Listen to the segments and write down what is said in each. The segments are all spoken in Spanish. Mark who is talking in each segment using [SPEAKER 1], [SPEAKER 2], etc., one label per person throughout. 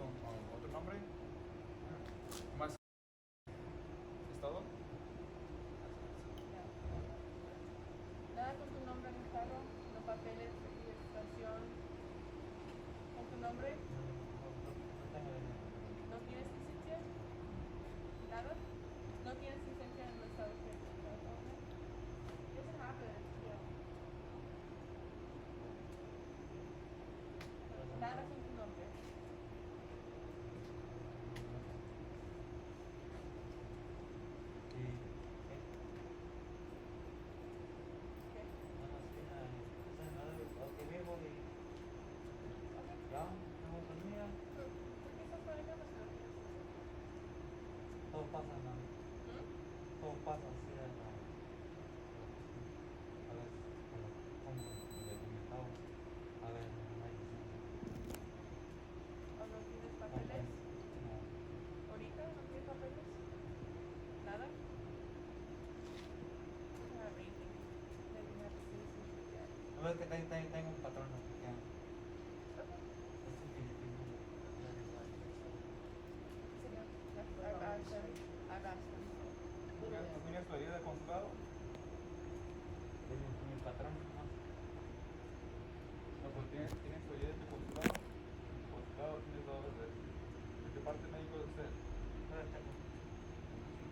[SPEAKER 1] otro nombre? ¿Más estado?
[SPEAKER 2] Nada con tu nombre en el carro, no papeles, registración. ¿Con tu nombre? ¿No tienes licencia? ¿Nada? ¿No tienes licencia en el estado que estás ahora? Doesn't happen, yeah. Nada con tu nombre.
[SPEAKER 3] Todo pasa, ¿no? Todo pasa así, a veces como delimitado, a ver, no hay
[SPEAKER 2] ¿O no tienes papeles?
[SPEAKER 3] no.
[SPEAKER 2] ¿Ahorita no tienes papeles? ¿Nada? Doesn't have anything. Maybe have citizenship yet.
[SPEAKER 3] No, es que tengo un patrón mexicano.
[SPEAKER 2] Okay.
[SPEAKER 3] Es un filipino.
[SPEAKER 2] I've asked them.
[SPEAKER 1] ¿Tú tienes tu ayuda de consulado?
[SPEAKER 3] Mi patrón, ¿no?
[SPEAKER 1] No, pues tienes tu ayuda de consulado. Consulado tienes dos veces. ¿De qué parte de México es usted? ¿Sí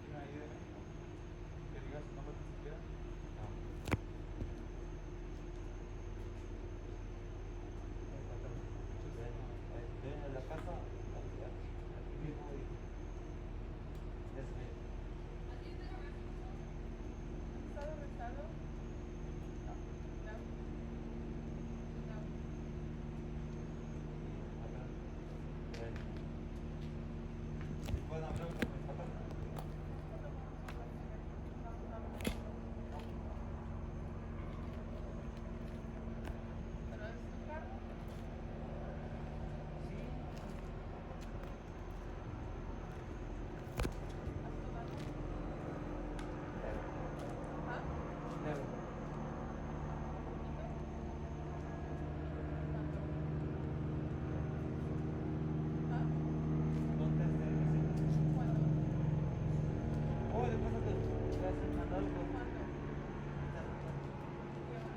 [SPEAKER 1] tiene ayuda de México? ¿Que diga su nombre tan siquiera?
[SPEAKER 3] No. Mi patrón. De la casa, aquí mismo y desde.
[SPEAKER 2] ¿Estado arrestado?
[SPEAKER 3] No.
[SPEAKER 2] No. No.
[SPEAKER 3] Si pueden hablar con mi papá.
[SPEAKER 2] ¿Pero es tu carro?
[SPEAKER 3] Sí.
[SPEAKER 2] ¿Has tomado? ¿Ah?
[SPEAKER 3] Leve.
[SPEAKER 2] ¿Ah?
[SPEAKER 3] ¿Dónde está el ese?
[SPEAKER 2] ¿Cuándo?
[SPEAKER 3] Oh, después te hacen mandar algo.
[SPEAKER 2] ¿Cuándo? ¿Qué hora?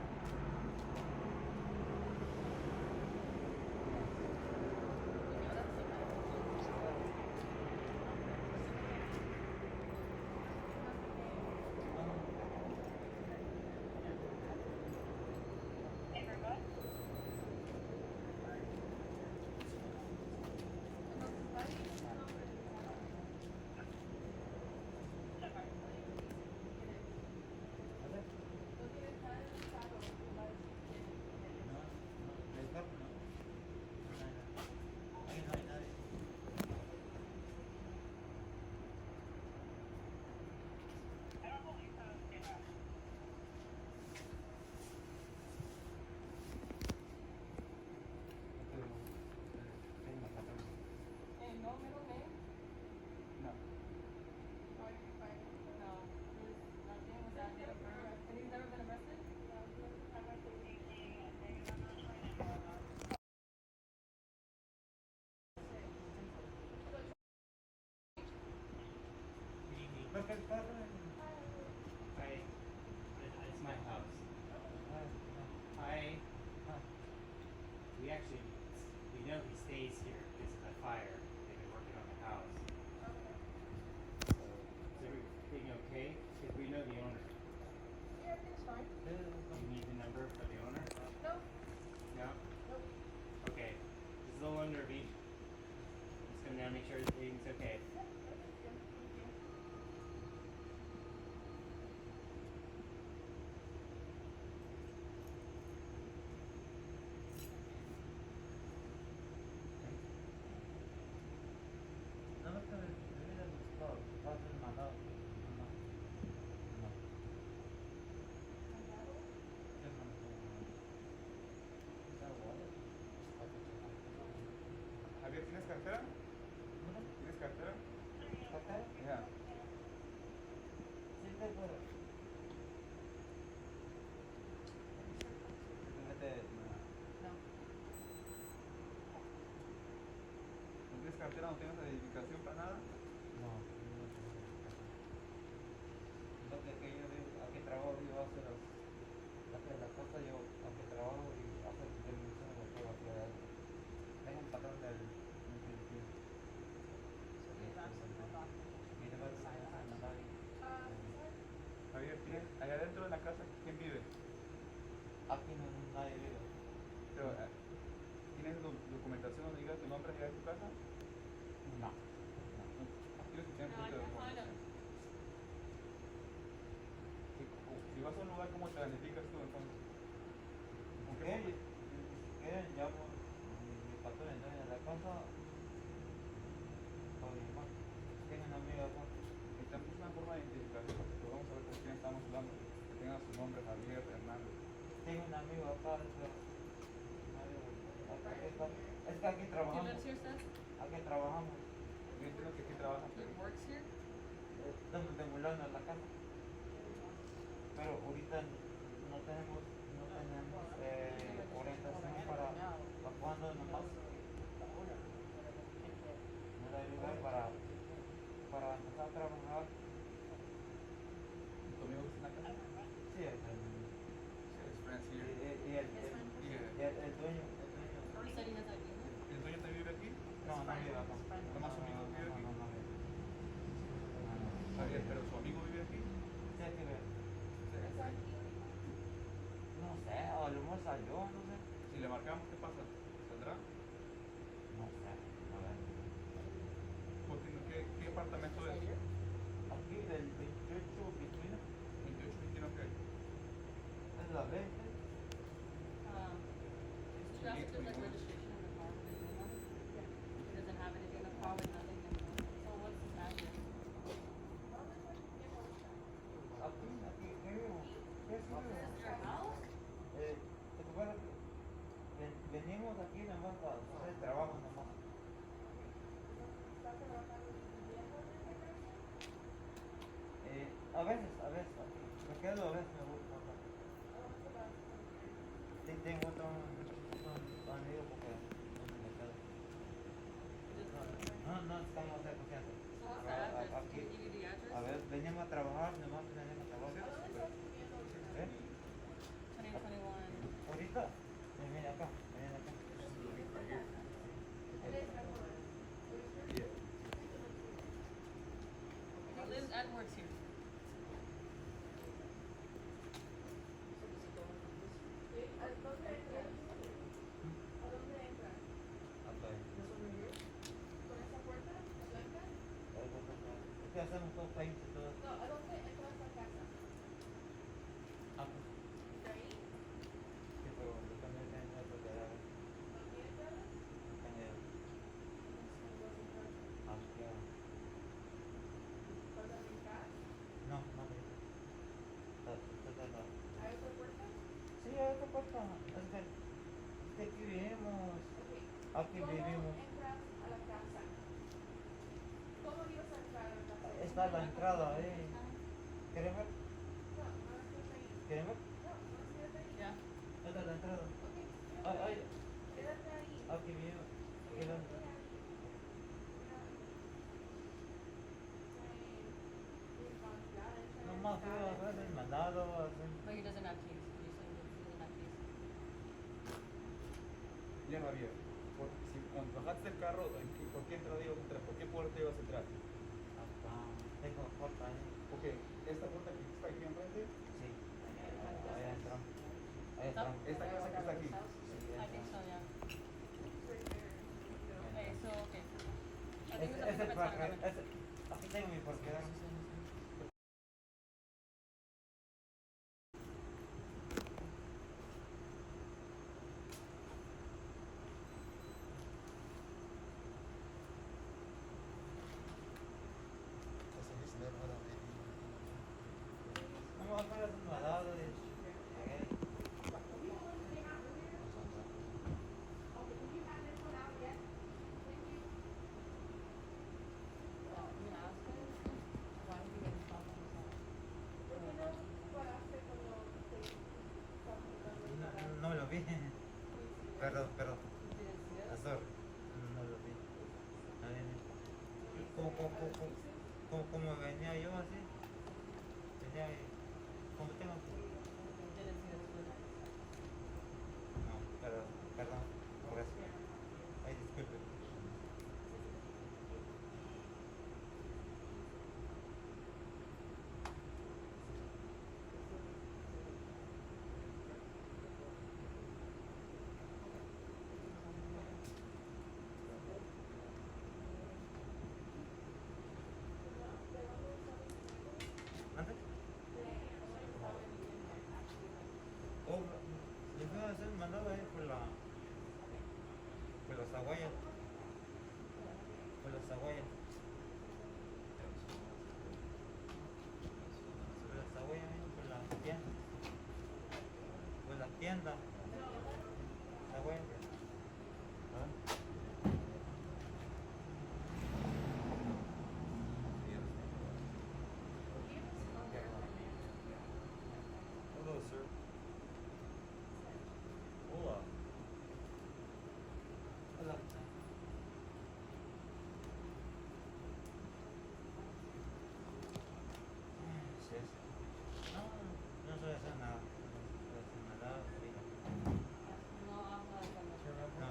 [SPEAKER 2] Señora, no tienes nada en el carro.
[SPEAKER 3] Ahí no hay nadie.
[SPEAKER 2] No middle name?
[SPEAKER 1] No.
[SPEAKER 2] Why did you find it? No. There's nothing with that date of birth. And he's never been arrested?
[SPEAKER 3] Porque el carro
[SPEAKER 4] It's my house. We actually, we know he stays here because of the fire. They've been working on the house. So, is everything okay? Because we know the owner.
[SPEAKER 2] Yeah, everything's fine.
[SPEAKER 4] Do you need the number for the owner?
[SPEAKER 2] No.
[SPEAKER 4] No?
[SPEAKER 2] Nope.
[SPEAKER 4] Okay. Just a little unnerving. Just come down and make sure everything's okay.
[SPEAKER 2] Everything's good. Thank you.
[SPEAKER 3] no me cabe vivir en los estados. Va a ser mandado. No. ¿Qué
[SPEAKER 1] Javier, ¿tienes cartera? ¿Tienes cartera?
[SPEAKER 3] ¿Papel?
[SPEAKER 1] Ya.
[SPEAKER 3] Sí, tengo.
[SPEAKER 2] No.
[SPEAKER 1] ¿Dónde carretera no tienes edificación para nada.
[SPEAKER 3] No, no tengo casa. Lo que yo vivo, aquí trabajo, vivo hace la casa, yo aquí trabajo y hace demoliciones de todo aquí adentro. Tengo un patrón del filipino. Y después me hacen mandar y
[SPEAKER 1] Javier, allá adentro de la casa, ¿quién vive?
[SPEAKER 3] aquí no nadie vive.
[SPEAKER 1] Pero, ¿tienes documentación donde diga tu nombre allá en tu casa?
[SPEAKER 3] No.
[SPEAKER 1] Aquí lo escuché un
[SPEAKER 2] No, I
[SPEAKER 1] poquito de
[SPEAKER 2] can't find
[SPEAKER 1] documentación.
[SPEAKER 2] him.
[SPEAKER 1] Si vas a un lugar, ¿cómo te identificas tú entonces? ¿Con qué
[SPEAKER 3] ¿Qué?
[SPEAKER 1] papel?
[SPEAKER 3] Si quieren llamo mi patrón, entonces en la casa o mi mamá. Tengo una amiga acá.
[SPEAKER 1] Necesitamos una forma de identificación, pero vamos a ver con quién estamos hablando. Que tenga su nombre, Javier, Hernández.
[SPEAKER 3] Tengo un amigo acá, es que aquí
[SPEAKER 2] He
[SPEAKER 3] trabajamos.
[SPEAKER 2] lives here, Seth?
[SPEAKER 3] Aquí trabajamos.
[SPEAKER 1] Yo entiendo que aquí trabajan,
[SPEAKER 2] He
[SPEAKER 1] pero
[SPEAKER 2] works here?
[SPEAKER 3] Estamos demolando la casa. Pero ahorita no tenemos orientación para cuando nomás nos da lugar para empezar a trabajar.
[SPEAKER 1] tu amigo que está en la casa.
[SPEAKER 3] Sí,
[SPEAKER 1] Sí, es Friends
[SPEAKER 3] y
[SPEAKER 1] here.
[SPEAKER 3] el dueño.
[SPEAKER 2] He said he has ID.
[SPEAKER 1] ¿El dueño también vive aquí?
[SPEAKER 3] No, no vive acá.
[SPEAKER 1] ¿Nomás su amigo vive aquí?
[SPEAKER 3] No vive.
[SPEAKER 1] Javier, pero su amigo vive aquí.
[SPEAKER 3] Sí, aquí vive. No sé, a lo mejor salió, no sé.
[SPEAKER 1] Si le marcamos, ¿qué pasa? ¿Saldrá?
[SPEAKER 3] No sé, a ver.
[SPEAKER 1] ¿Qué apartamento es?
[SPEAKER 3] Aquí del 28 Vitrina,
[SPEAKER 1] 28 21 qué?
[SPEAKER 3] es la 20.
[SPEAKER 2] Did you ask if there's like registration in the car with his name on it? He doesn't have anything in the car with nothing in it. So what's his address?
[SPEAKER 3] Aquí, ¿qué vivo? ¿Qué es
[SPEAKER 2] This is your house?
[SPEAKER 3] ¿te acuerdas que venimos aquí nomás para hacer trabajo nomás? A veces, aquí. Me quedo a veces, me gusta acá. Tengo otro amigo porque no me quedo. No estamos de confianza.
[SPEAKER 2] So what's the address? Can
[SPEAKER 3] Aquí,
[SPEAKER 2] we give you the address?
[SPEAKER 3] a ver, venimos a trabajar, nomás venimos a trabajar. ¿Eh?
[SPEAKER 2] 2021.
[SPEAKER 3] Ahorita, viene acá.
[SPEAKER 2] He lives and works here.
[SPEAKER 3] Hasta ahí. ¿Qué hacemos todos países y todo? Ah, pues, sí, pero yo también tengo que quedar. No, no me dice. Sí, hay otra puerta. Es que aquí vivimos. Aquí vivimos. Está la entrada ahí. ¿Quieren ver? ¿Quieren ver?
[SPEAKER 2] Yeah.
[SPEAKER 3] Esta es la entrada. Ay, aquí vivimos. Aquí la entrada. Nomás fui a hacer el mandado, hacen.
[SPEAKER 2] But he doesn't have keys. You said he doesn't have keys.
[SPEAKER 1] Ya, Javier. Cuando bajaste el carro, ¿por qué entrada ibas a entrar? ¿Por qué puerta ibas a entrar?
[SPEAKER 3] Acá. Tengo puerta ahí.
[SPEAKER 1] Ok, esta puerta que está aquí enfrente,
[SPEAKER 3] Sí. Ahí entramos. Ahí entramos.
[SPEAKER 1] esta casa que está aquí.
[SPEAKER 2] I think so, yeah. Okay, so, okay. I think
[SPEAKER 3] Ese
[SPEAKER 2] it's a
[SPEAKER 3] parque,
[SPEAKER 2] apartment.
[SPEAKER 3] aquí tengo mi parqueadero. No, apenas un mandado de llegué.
[SPEAKER 2] You ask him?
[SPEAKER 3] como venía yo así, venía como tengo.
[SPEAKER 2] Didn't see the split.
[SPEAKER 3] No, pero, perdón, por eso. Ay, disculpe. ¿Antes? Oh, le fui a hacer un mandado ahí por las aguayas. Por las aguayas. Por las aguayas, por la tienda. Por la tienda. Las aguayas.
[SPEAKER 1] Hello, sir. Hola.
[SPEAKER 3] Hola. Sí, sí. No, no soy hacer nada. No soy hacer nada. Ahorita.
[SPEAKER 2] No, I'm not gonna.
[SPEAKER 3] No.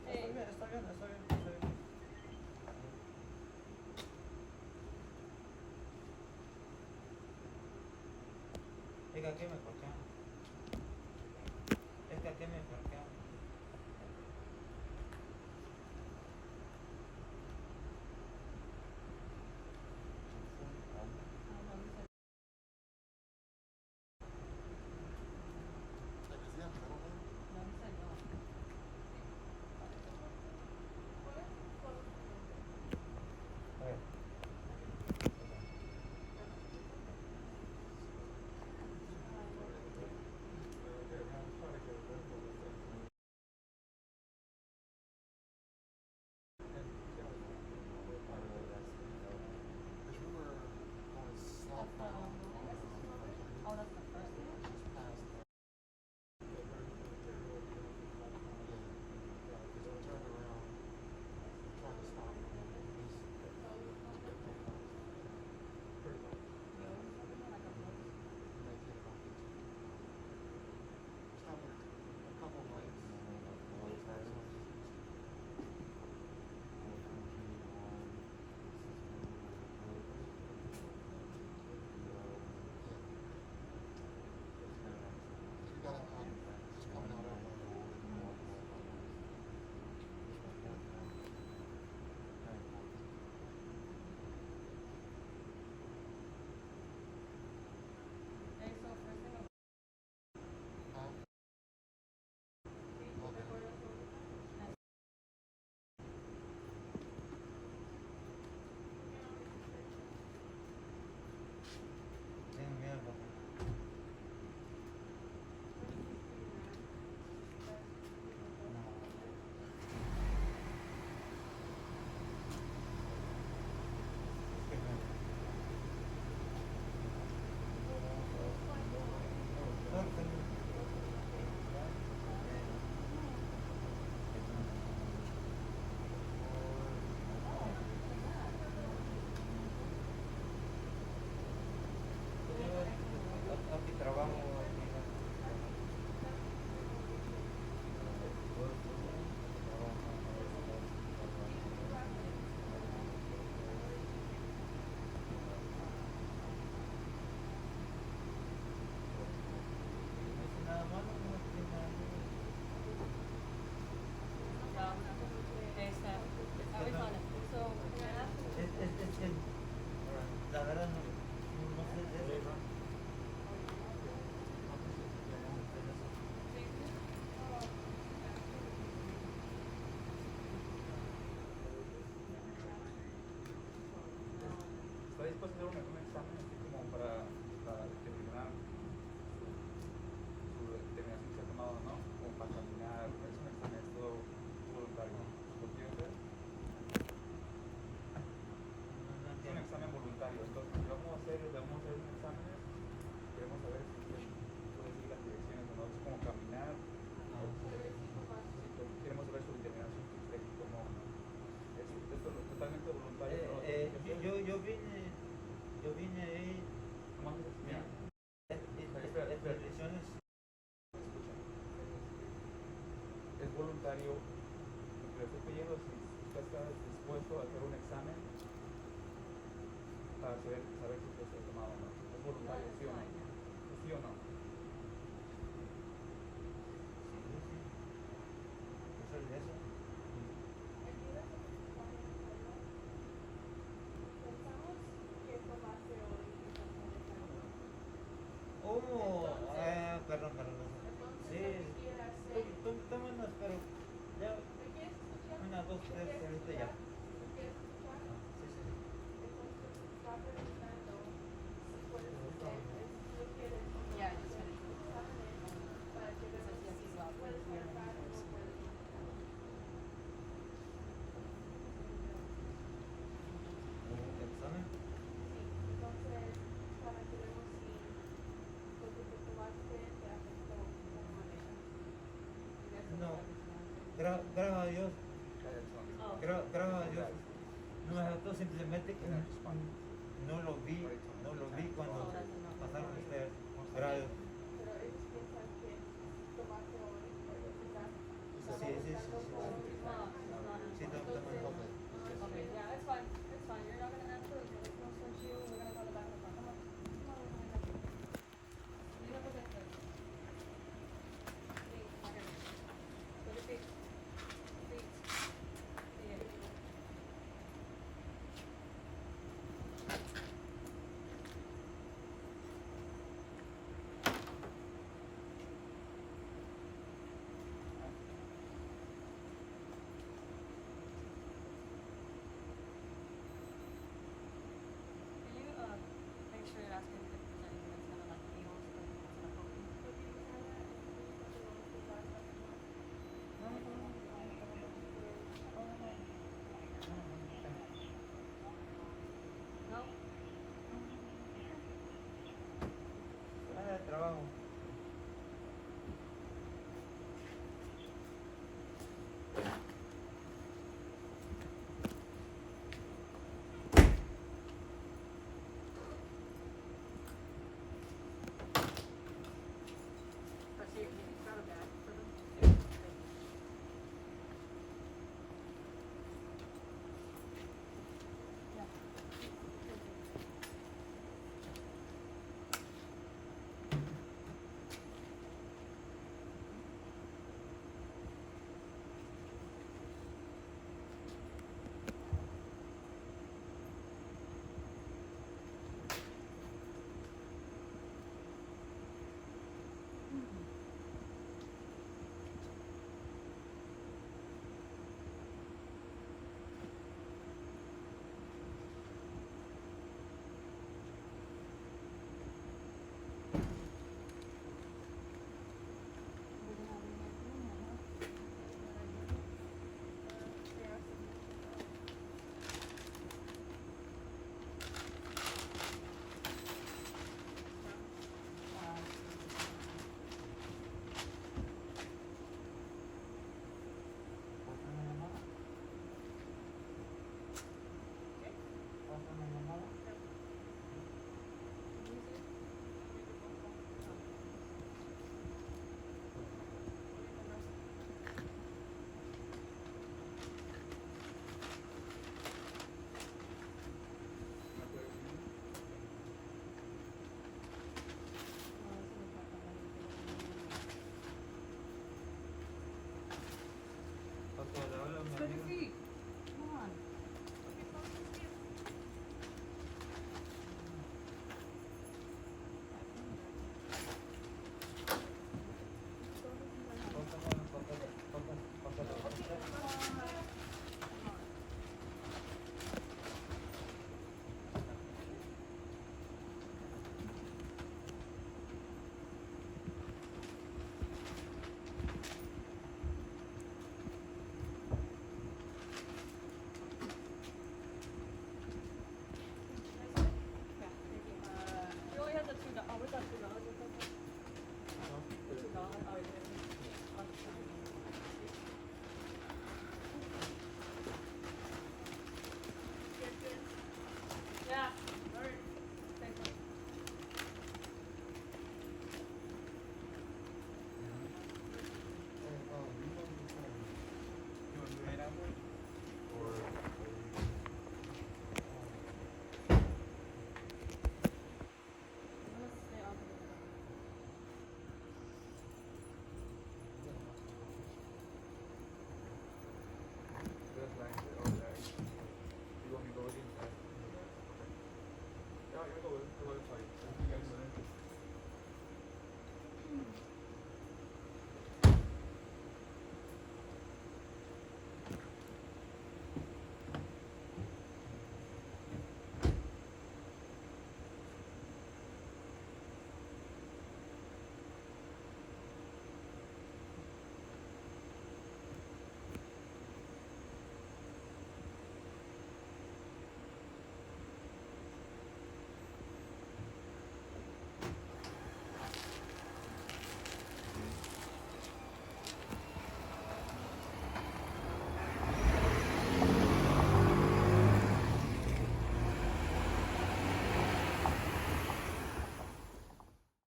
[SPEAKER 2] Hey.
[SPEAKER 3] Está bien, está bien, está bien. Es que aquí me parquean. Es que aquí me parquean.
[SPEAKER 2] No, he said no.
[SPEAKER 3] A ver.
[SPEAKER 1] Okay, man, I'm trying to get a grip on this thing. And, yeah,
[SPEAKER 5] Because we were going south
[SPEAKER 2] That's
[SPEAKER 5] now.
[SPEAKER 2] oh, that's the first one.
[SPEAKER 5] Just past the, yeah, because we turned around, trying to stop.
[SPEAKER 1] pretty much.
[SPEAKER 5] Stopped at a couple of lights.
[SPEAKER 1] voluntario, lo que le estoy pidiendo es si usted está dispuesto a hacer un examen para saber si usted se ha tomado o no. Es voluntario, ¿sí o no? ¿Sí o no?
[SPEAKER 3] Eso es eso.
[SPEAKER 2] El día que se supone que pensamos que esto va a ser hoy y estamos dejando.
[SPEAKER 3] Oh, perdón.
[SPEAKER 2] Entonces,
[SPEAKER 3] Sí,
[SPEAKER 2] lo que quiere hacer,
[SPEAKER 3] tómanos, pero ya,
[SPEAKER 2] ¿me quieres escuchar?
[SPEAKER 3] una, dos,
[SPEAKER 2] ¿Me
[SPEAKER 3] tres,
[SPEAKER 2] quieres
[SPEAKER 3] ahorita ya.
[SPEAKER 2] escuchar? ¿Me quieres escuchar?
[SPEAKER 3] Sí.
[SPEAKER 2] Entonces, está preguntando si puedes hacer, si quieres o no
[SPEAKER 6] Yeah,
[SPEAKER 2] hacer
[SPEAKER 6] just finished.
[SPEAKER 2] exámenes para que veamos
[SPEAKER 6] Says yes,
[SPEAKER 2] si
[SPEAKER 6] he's welcome
[SPEAKER 2] puedes
[SPEAKER 6] here in
[SPEAKER 2] pasar o no
[SPEAKER 6] person.
[SPEAKER 2] puedes pasar.
[SPEAKER 3] ¿Un examen?
[SPEAKER 2] Sí, entonces, para que veamos si lo que te tomaste te afectó de alguna manera. Y de eso
[SPEAKER 3] No.
[SPEAKER 2] sabes más.
[SPEAKER 3] Gracias a Dios.
[SPEAKER 2] Oh.
[SPEAKER 3] Gracias a Dios. No me afectó, simplemente que
[SPEAKER 1] Can I respond?
[SPEAKER 3] no lo vi cuando pasaron ustedes.